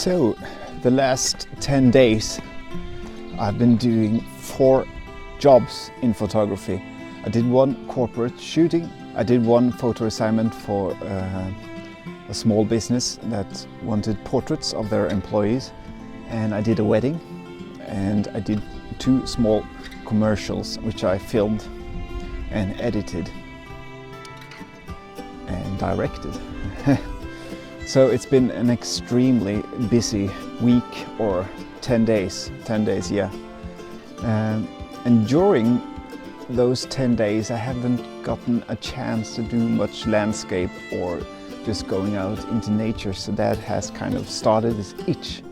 So, the last 10 days I've been doing 4 jobs in photography. I did one corporate shooting, I did one photo assignment for a small business that wanted portraits of their employees, and I did a wedding, and I did 2 small commercials which I filmed and edited and directed. So it's been an extremely busy week, or 10 days, yeah. And during those 10 days I haven't gotten a chance to do much landscape or just going out into nature, so that has kind of started this itch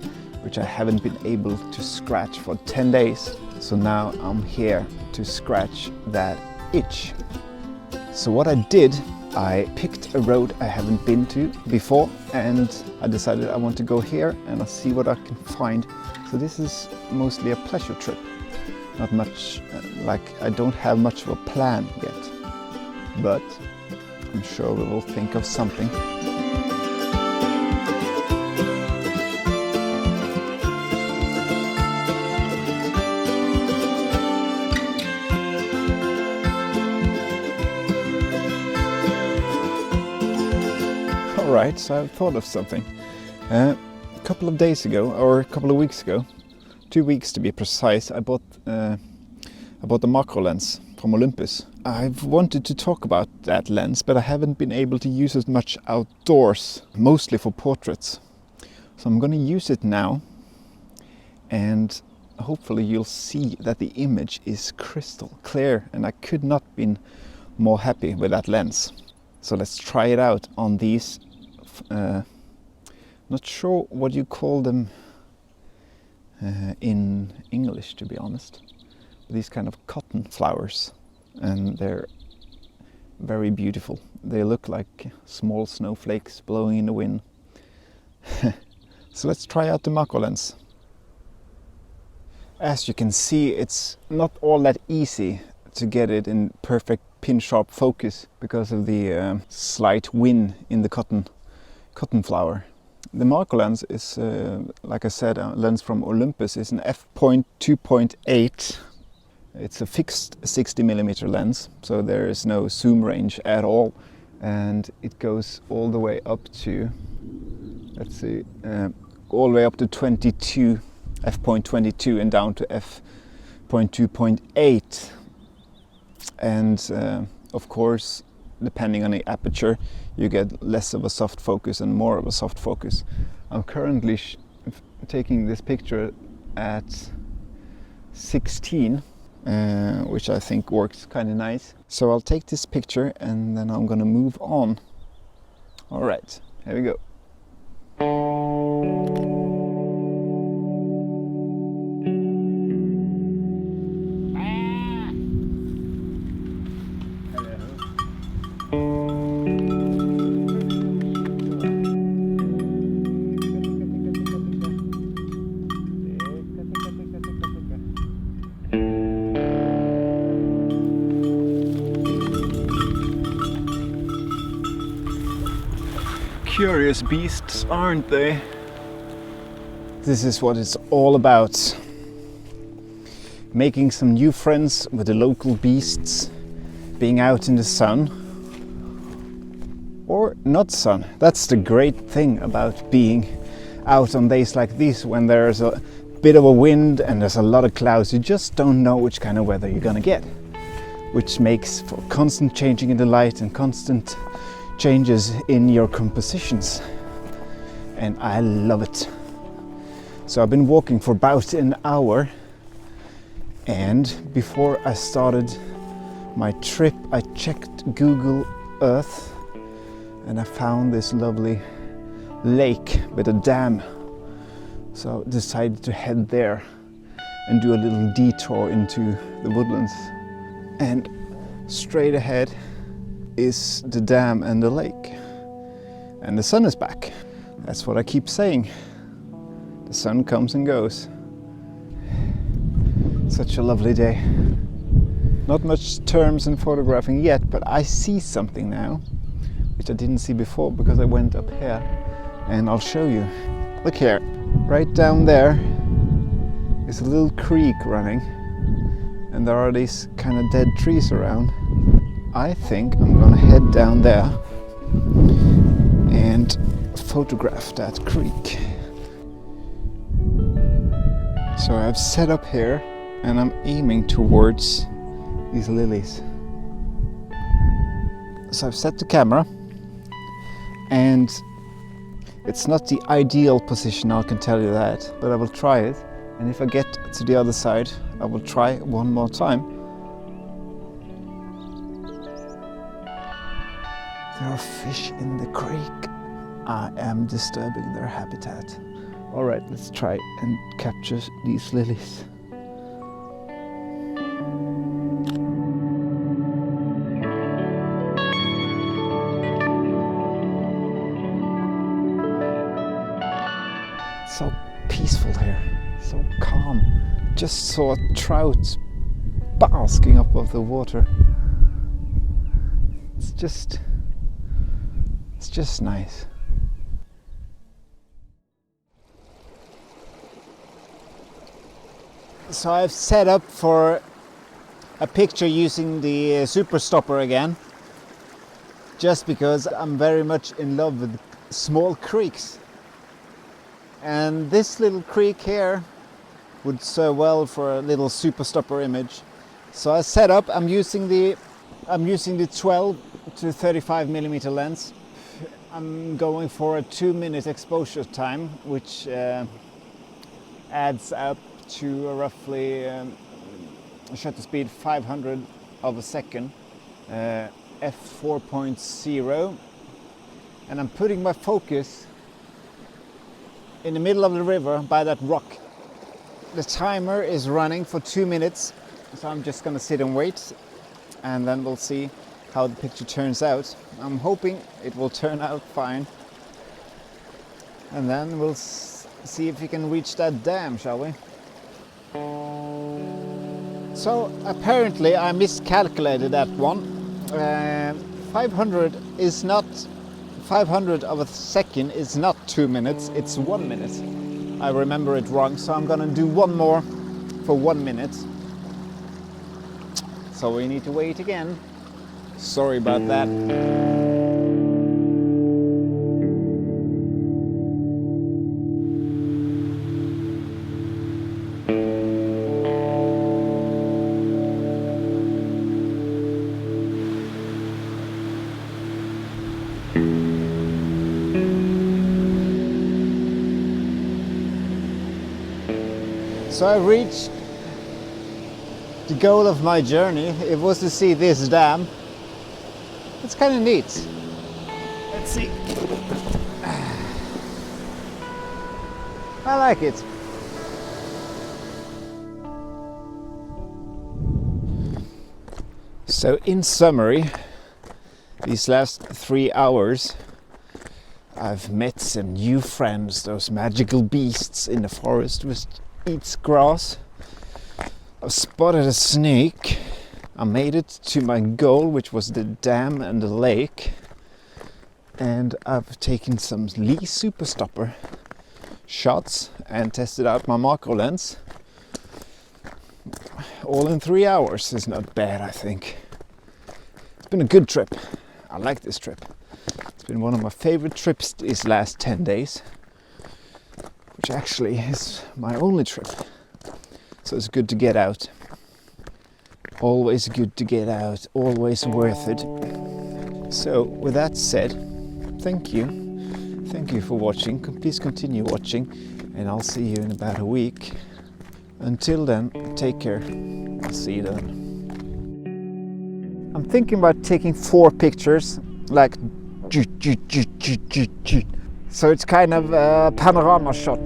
which I haven't been able to scratch for 10 days. So now I'm here to scratch that itch. So what I did, I picked a road I haven't been to before, and I decided I want to go here and I'll see what I can find. So this is mostly a pleasure trip. Not much, I don't have much of a plan yet, but I'm sure we will think of something. Alright, so I've thought of something. A couple of days ago, or a couple of weeks ago, 2 weeks to be precise, I bought the macro lens from Olympus. I've wanted to talk about that lens, but I haven't been able to use it much outdoors, mostly for portraits. So I'm going to use it now, and hopefully you'll see that the image is crystal clear, and I could not have been more happy with that lens. So let's try it out on these, not sure what you call them in English, to be honest. These kind of cotton flowers, and they're very beautiful. They look like small snowflakes blowing in the wind. So let's try out the macro lens. As you can see, it's not all that easy to get it in perfect pin-sharp focus because of the slight wind in the cotton flower. The macro lens is, like I said, a lens from Olympus. It's an f/2.8. It's a fixed 60mm lens, so there is no zoom range at all, and it goes all the way up to, let's see, all the way up to 22, f/22, and down to f/2.8. And of course, depending on the aperture, you get less of a soft focus and more of a soft focus. I'm currently taking this picture at 16, which I think works kind of nice. So I'll take this picture and then I'm gonna move on. All right, here we go. Curious beasts, aren't they? This is what it's all about. Making some new friends with the local beasts, being out in the sun. Or not sun. That's the great thing about being out on days like these, when there's a bit of a wind and there's a lot of clouds. You just don't know which kind of weather you're gonna get, which makes for constant changing in the light and constant changes in your compositions, and I love it. So I've been walking for about an hour, and before I started my trip I checked Google Earth and I found this lovely lake with a dam. So I decided to head there and do a little detour into the woodlands, and straight ahead is the dam and the lake, and the sun is back. That's what I keep saying. The sun comes and goes. Such a lovely day. Not much terms in photographing yet, but I see something now which I didn't see before because I went up here, and I'll show you. Look here, Right down there is a little creek running, and there are these kind of dead trees around. I think I'm gonna head down there and photograph that creek. So I've set up here and I'm aiming towards these lilies. So I've set the camera, and it's not the ideal position, I can tell you that, but I will try it. And if I get to the other side, I will try one more time. There are fish in the creek. I am disturbing their habitat. All right, let's try and capture these lilies. So peaceful here, so calm. Just saw trout basking up of the water. It's just nice. So I've set up for a picture using the super stopper again, just because I'm very much in love with small creeks. And this little creek here would serve well for a little super stopper image. So I set up, I'm using the 12 to 35 millimeter lens. I'm going for a 2-minute exposure time, which adds up to roughly shutter speed 500 of a second, f4.0, and I'm putting my focus in the middle of the river by that rock. The timer is running for 2 minutes, so I'm just gonna sit and wait, and then we'll see how the picture turns out. I'm hoping it will turn out fine, and then we'll see if we can reach that dam, shall we? So apparently I miscalculated that one. 500 is not 500 of a second is not 2 minutes, it's 1 minute. I remember it wrong, so I'm gonna do one more for 1 minute. So we need to wait again. Sorry about that. So I reached the goal of my journey. It was to see this dam. It's kind of neat. Let's see. I like it. So in summary, these last 3 hours, I've met some new friends, those magical beasts in the forest which eats grass. I've spotted a snake. I made it to my goal, which was the dam and the lake. And I've taken some Lee Super Stopper shots and tested out my macro lens. All in 3 hours is not bad, I think. It's been a good trip. I like this trip. It's been one of my favorite trips these last 10 days. Which actually is my only trip. So it's good to get out. Always good to get out, always worth it. So with that said, thank you. Thank you for watching. Please continue watching, and I'll see you in about a week. Until then, take care. I'll see you then. I'm thinking about taking 4 pictures, like so it's kind of a panorama shot.